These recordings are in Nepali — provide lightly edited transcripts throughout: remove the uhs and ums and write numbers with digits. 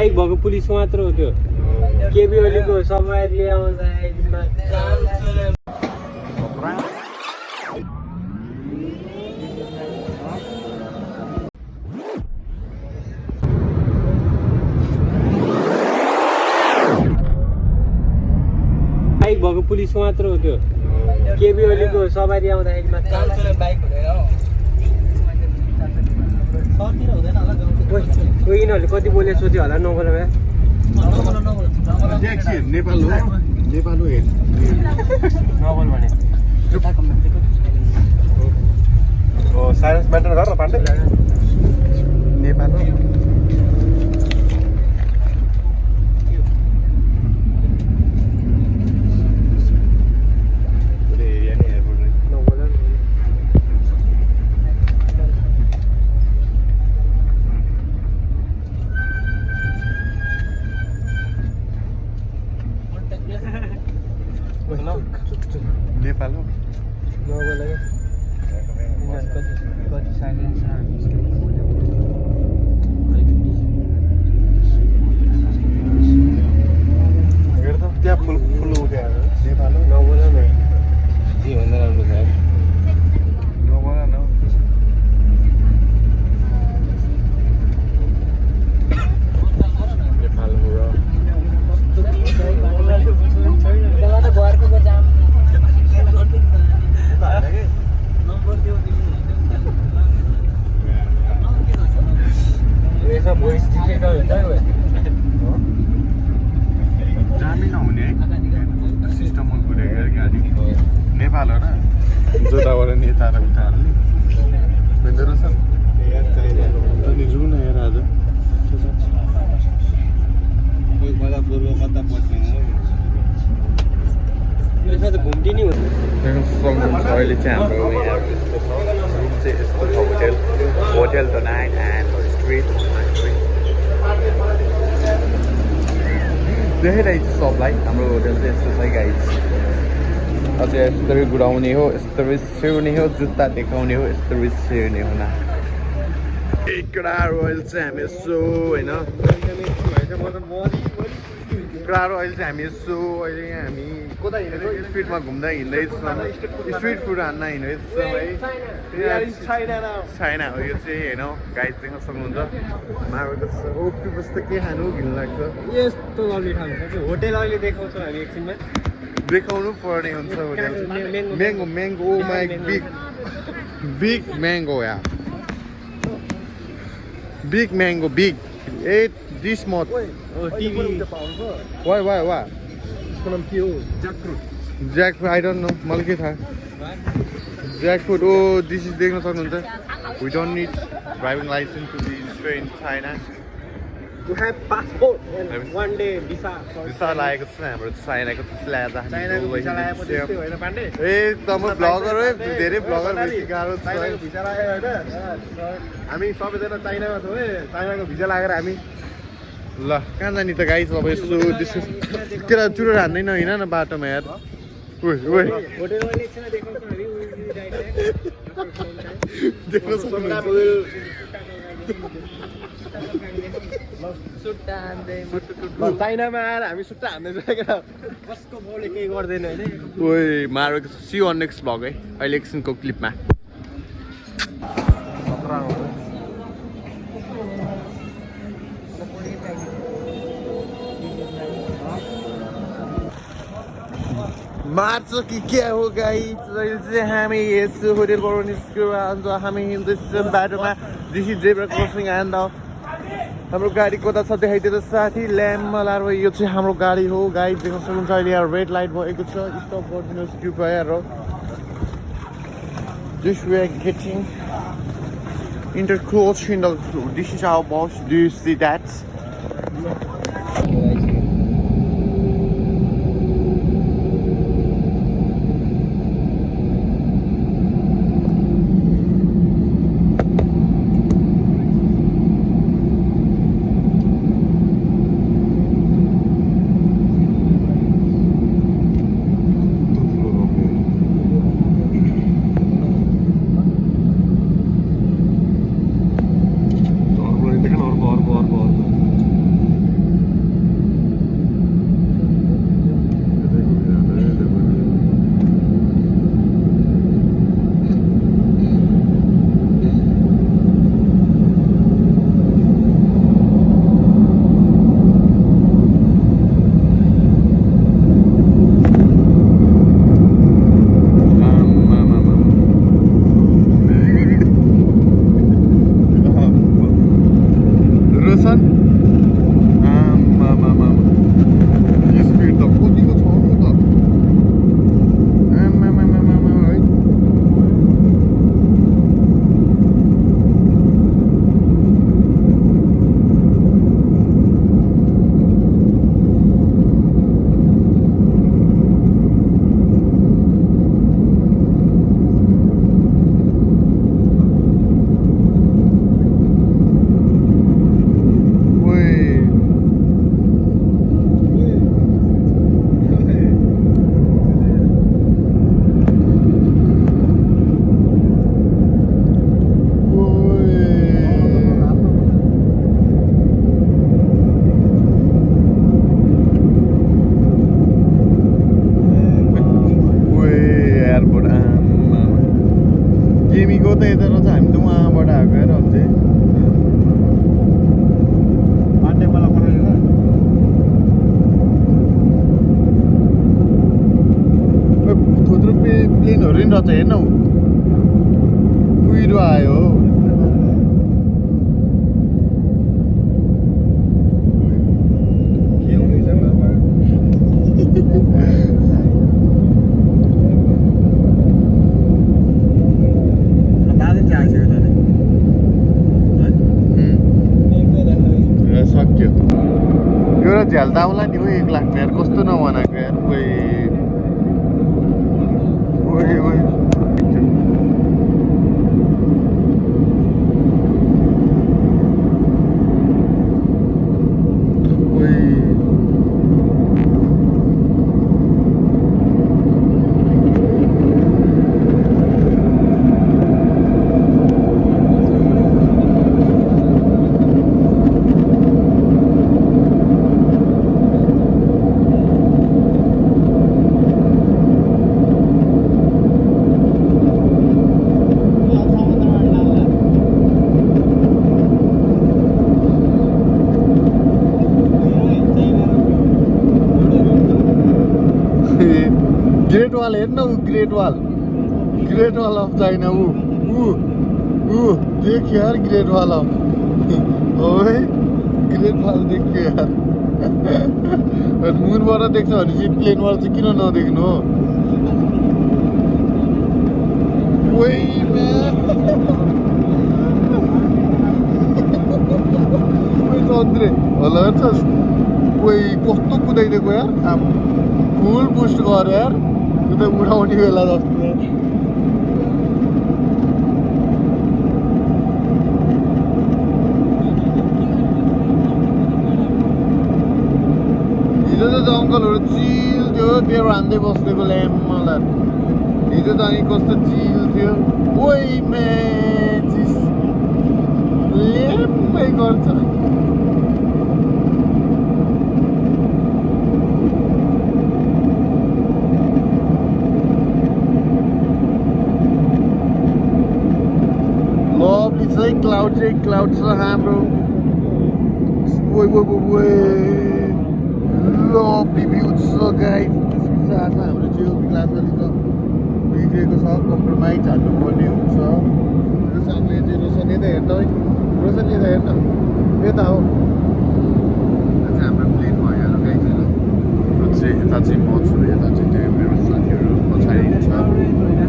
बाइक भएको पुलिसको मात्र हो त्यो केबी ओलीको सवारी आउँदा बाइक भएको पुलिसको मात्र हो त्यो केबी ओलीको सवारी आउँदाखेरि मात्र बाइक यिनीहरूले कति बोले सोच्यो होला नबोल भए नेपाल हो नबोल भने साइन्स मेन्टेन गर पाण्डे नेपाल हो नेपाल हो नबोल कति साइलेन्स त्यहाँ फुल उठ्यो नेपाल हो नबोल न के भन्दा राम्रो छ नबोल न नेपाल हो र जामी नहुने है सिस्टम घुरेको गाडी नेपाल हो र जोताबाट नेताहरू उठाहरूले भन्दो रहेछ अनि जाउँ न हेर आज कता पूर्व कता पश्चिम हो यसमा त घुम्टी नै हुन्छ सक्नुहुन्छ अहिले चाहिँ हाम्रो यहाँ यस्तो छ रुम चाहिँ यस्तो छ hotel the night and street देखाइरहेको छ सबलाई हाम्रो होटेल चाहिँ यस्तो छ गाइज अझै यस्तै घुराउने हो यस्तै छेउने हो जुत्ता देखाउने हो यस्तै छेउने हो न कडा रोयल चाहिँ हामी यसो होइन कडा रोयल चाहिँ हामी यसो अहिले यहाँ हामी कता हिँडेको स्ट्रिटमा घुम्दा हिँड्दैछौँ स्ट्रिट फुड हान्न हिँड्दैछौँ है चाइना हो यो चाहिँ होइन गाइड देख्न सक्नुहुन्छ मार्गको ओक्टोपस त के खानु घिन लाग्छ यस्तो लभली ठाउँ छ होटेल अहिले देखाउँछौँ हामी एकछिनमा देखाउनु पर्ने हुन्छ hotel mango mango oh my big mango या big mango big this much why यसको नाम के हो ज्याकफ्रुट आई डोन्ट नो मलाई के थाहा ज्याकफ्रुट ओ दिस इज देख्न सक्नुहुन्छ we don't need driving licence to be stay in China You have passport and one day visa. Visa लागेको छ हाम्रो चाइनाको चाइनाको भिसा लागेपछि त्यस्तै होइन पाण्डे ए त म ब्लगर हो धेरै ब्लगर बेसी गाह्रो छ चाइनाको भिसा लाग्यो होइन हामी सबैजना चाइनामा छौँ है चाइनाको भिसा लागेर हामी ल कहाँ जाने त गाइस अब यसो त्यसो केरा चुरो हान्दैन होइन न बाटोमा यार ओइ होटेलमा एकछिन देखाउँछौँ हामी देख्न सक्नुहुन्छ चाइनामा आएर हामी सुट्टा हान्दैछ कसको बाउले केही गर्दैन होइन ओइ मारेको सी अन नेक्स्ट भ्लग है अहिले एकछिनको क्लिपमा मार्छ कि क्या हो गाइस अहिले चाहिँ हामी यस होटेलबाट निस्क्यौँ अन्त हामी हिँड्दैछौँ बाटोमा this is zebra crossing and हाम्रो गाडी कता छ देखाइदिएर साथी ल्याम्पमा लाएर यो चाहिँ हाम्रो गाडी हो गाडी देख्न सक्नुहुन्छ अहिले यहाँ रेड लाइट भएको छ स्टप गरिदिनुहोस् कृपया र this way are getting intercourse in the this is our boss. Do you see that? रहेछ हेर्नु कुहिरो आयो सक्यो एउटा झ्याल्दा आउला नि हो 1 लाख यार कस्तो नबनाएको यार ग्रेट वाल हेर्न ग्रेट वाल अफ चाइना देख यार ग्रेट वाल अफ ओए ग्रेट वाल देखियो यार मुनबाट देख्छ भनेपछि प्लेनबाट चाहिँ किन नदेख्नु हो चन्द्रे होला हेर्छस् कस्तो कुदाइदिएको यार फुल बुस्ट गर यार उता उठाउने बेला जस्तो हिजो त अङ्कलहरू चिल थियो त्यो हान्दै बस्देको ल्याम्मलाई हिजो त अनि कस्तो चिल थियो ल्याम्मै गर्छ क्लाउड छ हाम्रो लभली भ्यू छ गाइस त्यसको साथमा हाम्रो चाहिँ ग्लास अलिक बिग्रेको छ कम्प्रोमाइज हाल्नुपर्ने हुन्छ रोशनले चाहिँ रोशन यता हेर्दा है रोशन यता हेर्न यता हो हाम्रो प्लेन भइहाल्यो गाइस होइन चाहिँ यता चाहिँ म छु यता चाहिँ त्यो मेरो साथीहरू पछाडि छ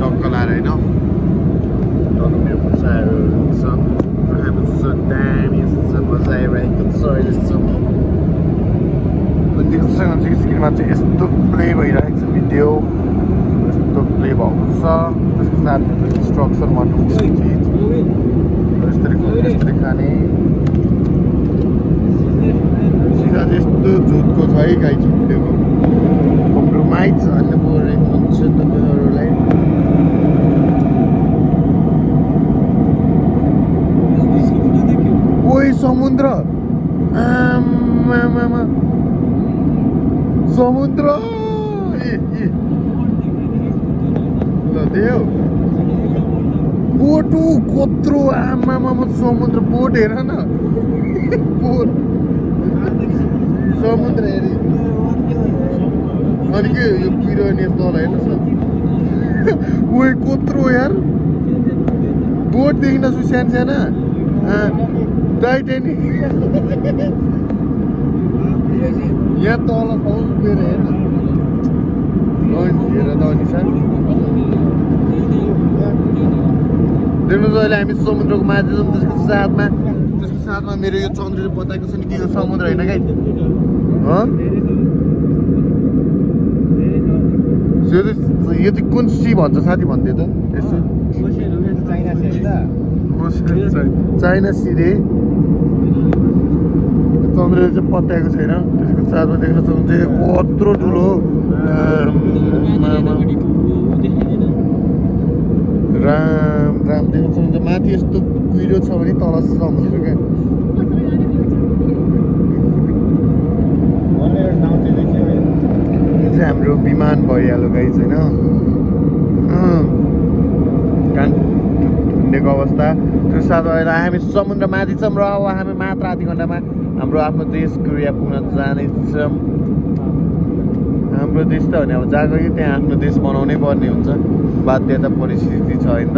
टक्क लाएर होइन टक्क मेरो पछाडिहरू छ so दामी मजा आइरहेको छ अहिलेसम्म त्योसँग चाहिँ स्क्रिनमा चाहिँ यस्तो प्ले भइरहेको छ भिडियो यस्तो प्ले भएको छ त्यसको साथमा इन्स्ट्रक्सन भन्नु चिज यस्तरी खाने सिधा चाहिँ यस्तो जोतको छ है गाई छुट्टेको कम्प्रोमाइज हाल्नु परेको हुन्छ तपाईँहरूलाई समुद्र समुद्र ल देऊ बोट कत्रो आमामा समुद्र बोट हेर न बोट समुद्र हेरे अनि के यो पिरोनी तल हेर्नुहोस् न ओइ कत्रो यार बोट देखिन छु साना टाइटेनिक यहाँ तल उभिएर हेर्नु हेर त अनि सानो देख्नुहोस् अहिले हामी समुद्रको माझ छौँ त्यसको साथमा मेरो यो चन्द्रले बताएको छ नि कि यो समुद्र होइन गाई यो चाहिँ कुन सी भन्छ साथी भन्थ्यो त यसो चाइना सी रे चन्द्रले चाहिँ पत्याएको छैन त्यसको साथमा देख्न सक्नुहुन्छ कत्रो ठुलो राम देख्न सक्नुहुन्छ माथि यस्तो कुहिरो छ भने तल समुद्र क्या यो चाहिँ हाम्रो विमान भइहाल्यो गाइस होइन ढुन्डेको अवस्था त्यो साथमा हामी समुद्र माथि छौँ र अब हामी मात्र आधी घन्टामा हाम्रो आफ्नो देश कोरिया पुग्न जानेछौँ हाम्रो देश त भने अब जहाँ गयो त्यहाँ आफ्नो देश बनाउनै पर्ने हुन्छ बाध्यता परिस्थिति छ होइन त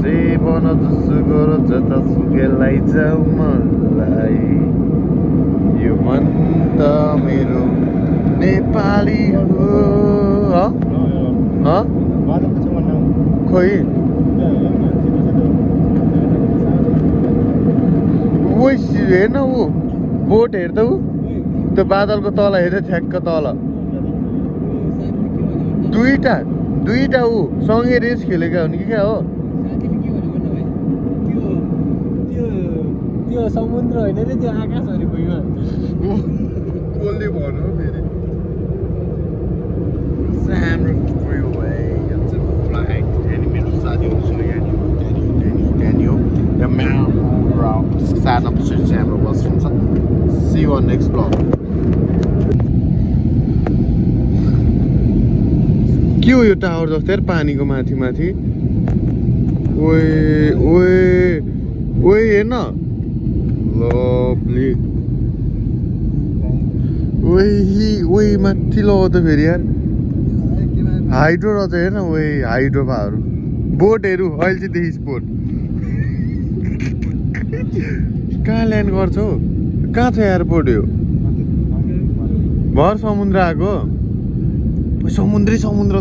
जे बन जसो गर जतासुकै लैजाऊ मलाई यो मन त मेरो नेपाली हो खोइ हेर्न ऊ बोट हेर्दा ऊ त्यो बादलको तल हेर्दै ठ्याक्क तल दुईटा ऊ सँगै रेस खेलेका हुन् कि क्या हो त्यो समुद्र होइन रे त्यो आकाशहरु भुइँमा कसले भन्यो फेरि Sandra Freeway it's a flight any मेरो साथीहरुसँग Daniel the man sad episode Sandra was from see you on next vlog के हो यो टावर जस्तो यार पानीको माथि माथि ओए हेर्न लभली ओए माथि ल त फेरि यार हाइड्रो रहेछ हेर्न ओए हाइड्रोभाहरू बोटहरू अहिले चाहिँ देखिस् बोट कहाँ ल्यान्ड गर्छ हौ कहाँ छ एयरपोर्ट यो भर समुद्र आएको समुद्र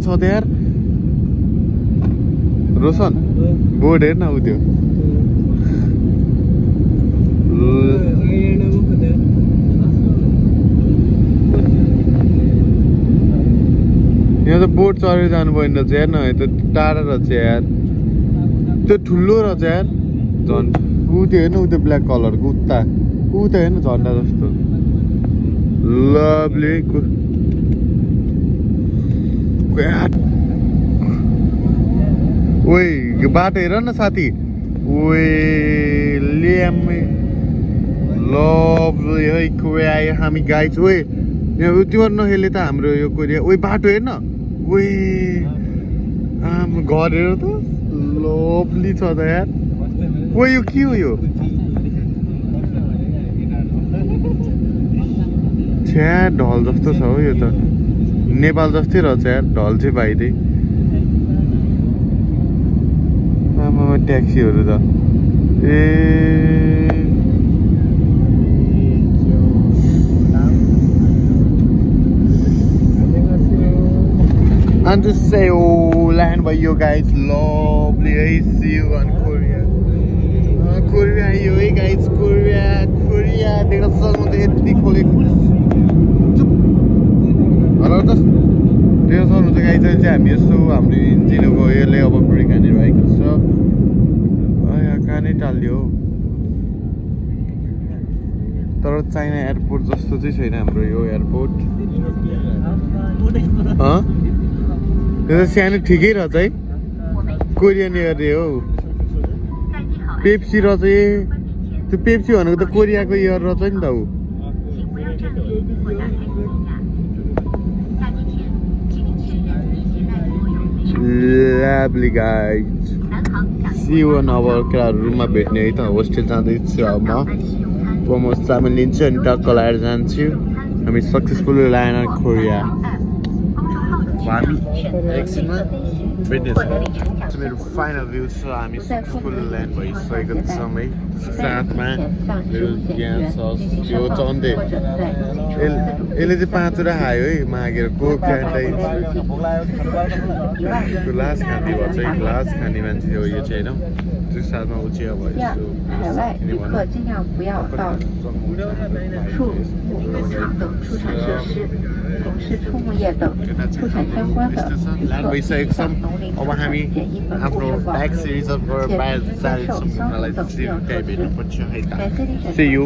छ त यार रोशन बोट हेर्न उ त्यो यहाँ त बोट चढेर जानु पर्ने रहेछ यार न त टाढा रहेछ यार त्यो ठुलो रहेछ यार झन् ऊ त्यो हेर्नु ऊ त्यो ब्ल्याक कलरको उता ऊ त हेर्नु झन्डा जस्तो लभली ओए यो बाटो हेर न साथी ओए ल्याम्मे लभली है कोरिया आयो हामी गाइज ओए यो त्यो नहेले त हाम्रो यो कोरिया ओए बाटो हेर्न ओए आम घर हेर त लभली छ त यार ओए यो के हो यो छ्या ढल जस्तो छ हो यो त नेपाल जस्तै रहेछ यार ढल चाहिँ बाहिरै आमामा ट्याक्सीहरू त And to say, oh, land by you guys, lovely. I see you on Korea. Korea, you guys, Korea. They're not so much to be calling. Hello, just there's all the guys that jam. Yes, so I'm doing Gino go here, over break and right. So, I can't tell you. तर चाइना एयरपोर्ट जस्तो चाहिँ छैन हाम्रो यो एयरपोर्ट यो त सानो ठिकै रहेछ है कोरियन एयर हो पेप्सी रहेछ त्यो पेप्सी भनेको त कोरियाको एयर रहेछ नि त ऊ Lovely guys see you on our रुममा भेट्ने है त होस्टेल जाँदैछु अब म मोमोज चाउमिन लिन्छु अनि टक्क लाएर जान्छु हामी सक्सेसफुल ल्यान्ड इन कोरिया हामी एकछिनमा भेट्नेछौँ मेरो फाइनल भ्यू छ हामी सक्सेसफुल ल्यान्ड भइसकेको छौँ है साथमा मेरो यहाँ छ त्यो चन्दे यसले चाहिँ 5 वटा खायो है मागेर को क्यान्टाइ ग्लास खाने भन्छ है ग्लास खाने मान्छे हो यो चाहिँ होइन त्यो साथमा ऊ चाहिँ अब ल्यान्ड भइसकेको छौँ अब हामी आफ्नो ट्याक्सी रिजर्भ गरेर बाहिर जाँदैछौँ घुम्नलाई त्यही भेट्नुपर्छ है त See you